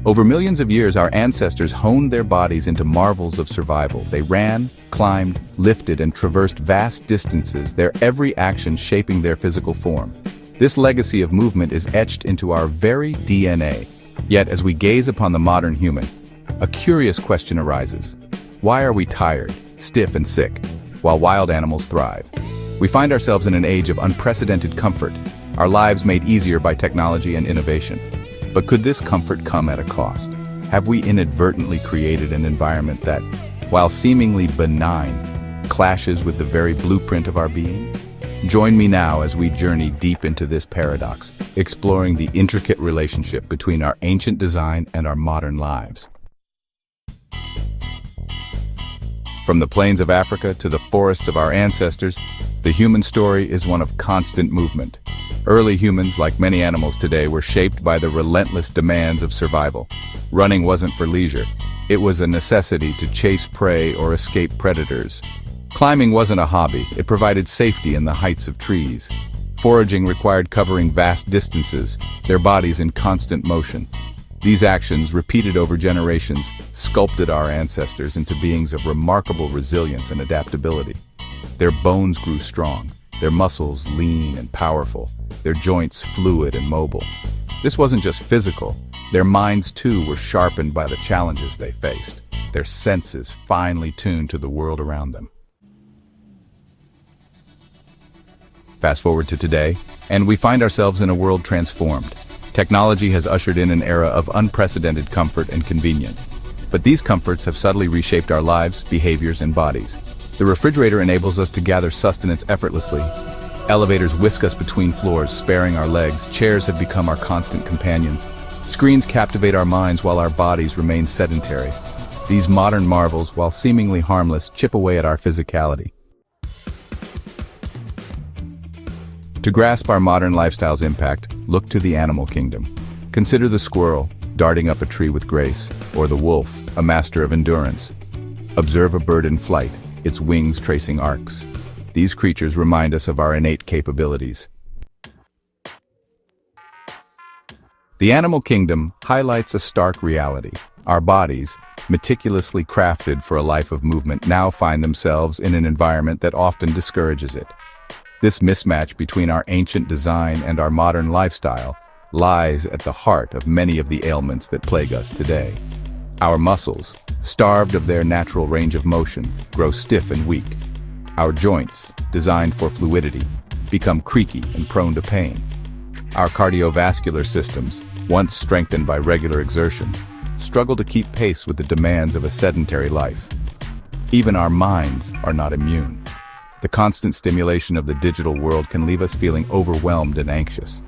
Over millions of years, our ancestors honed their bodies into marvels of survival. They ran, climbed, lifted, and traversed vast distances, their every action shaping their physical form. This legacy of movement is etched into our very DNA. Yet, as we gaze upon the modern human, a curious question arises. Why are we tired, stiff, and sick, while wild animals thrive? We find ourselves in an age of unprecedented comfort, our lives made easier by technology and innovation. But could this comfort come at a cost? Have we inadvertently created an environment that, while seemingly benign, clashes with the very blueprint of our being? Join me now as we journey deep into this paradox, exploring the intricate relationship between our ancient design and our modern lives. From the plains of Africa to the forests of our ancestors, the human story is one of constant movement. Early humans, like many animals today, were shaped by the relentless demands of survival. Running wasn't for leisure. It was a necessity to chase prey or escape predators. Climbing wasn't a hobby. It provided safety in the heights of trees. Foraging required covering vast distances, their bodies in constant motion. These actions, repeated over generations, sculpted our ancestors into beings of remarkable resilience and adaptability. Their bones grew strong, their muscles lean and powerful, their joints fluid and mobile. This wasn't just physical. Their minds, too, were sharpened by the challenges they faced, their senses finely tuned to the world around them. Fast forward to today, and we find ourselves in a world transformed. Technology has ushered in an era of unprecedented comfort and convenience. But these comforts have subtly reshaped our lives, behaviors, and bodies. The refrigerator enables us to gather sustenance effortlessly. Elevators whisk us between floors, sparing our legs. Chairs have become our constant companions. Screens captivate our minds while our bodies remain sedentary. These modern marvels, while seemingly harmless, chip away at our physicality. To grasp our modern lifestyle's impact, look to the animal kingdom. Consider the squirrel, darting up a tree with grace, or the wolf, a master of endurance. Observe a bird in flight, its wings tracing arcs. These creatures remind us of our innate capabilities. The animal kingdom highlights a stark reality. Our bodies, meticulously crafted for a life of movement, now find themselves in an environment that often discourages it. This mismatch between our ancient design and our modern lifestyle lies at the heart of many of the ailments that plague us today. Our muscles, starved of their natural range of motion, grow stiff and weak. Our joints, designed for fluidity, become creaky and prone to pain. Our cardiovascular systems, once strengthened by regular exertion, struggle to keep pace with the demands of a sedentary life. Even our minds are not immune. The constant stimulation of the digital world can leave us feeling overwhelmed and anxious.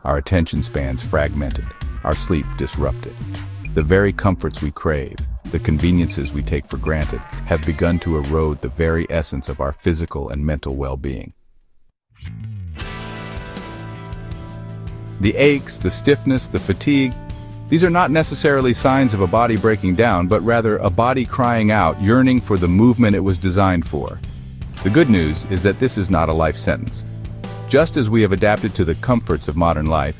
Our attention spans fragmented, our sleep disrupted. The very comforts we crave, the conveniences we take for granted, have begun to erode the very essence of our physical and mental well-being. The aches, the stiffness, the fatigue, these are not necessarily signs of a body breaking down, but rather a body crying out, yearning for the movement it was designed for. The good news is that this is not a life sentence. Just as we have adapted to the comforts of modern life,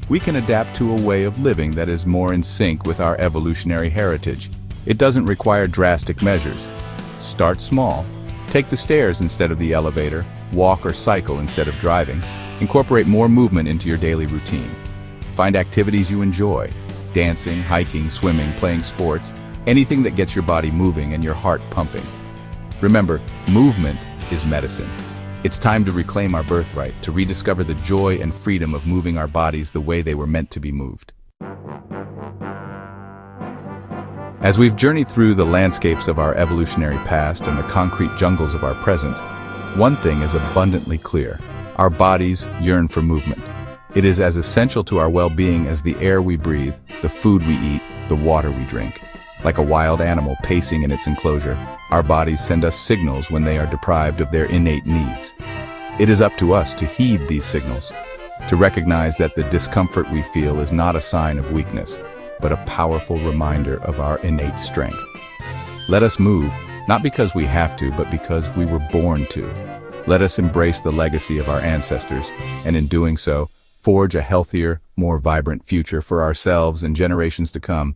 we can adapt to a way of living that is more in sync with our evolutionary heritage. It doesn't require drastic measures. Start small. Take the stairs instead of the elevator, walk or cycle instead of driving. Incorporate more movement into your daily routine. Find activities you enjoy: dancing, hiking, swimming, playing sports, anything that gets your body moving and your heart pumping. Remember, movement is medicine. It's time to reclaim our birthright, to rediscover the joy and freedom of moving our bodies the way they were meant to be moved. As we've journeyed through the landscapes of our evolutionary past and the concrete jungles of our present, one thing is abundantly clear: our bodies yearn for movement. It is as essential to our well-being as the air we breathe, the food we eat, the water we drink. Like a wild animal pacing in its enclosure, our bodies send us signals when they are deprived of their innate needs. It is up to us to heed these signals, to recognize that the discomfort we feel is not a sign of weakness, but a powerful reminder of our innate strength. Let us move, not because we have to, but because we were born to. Let us embrace the legacy of our ancestors, and in doing so, forge a healthier, more vibrant future for ourselves and generations to come.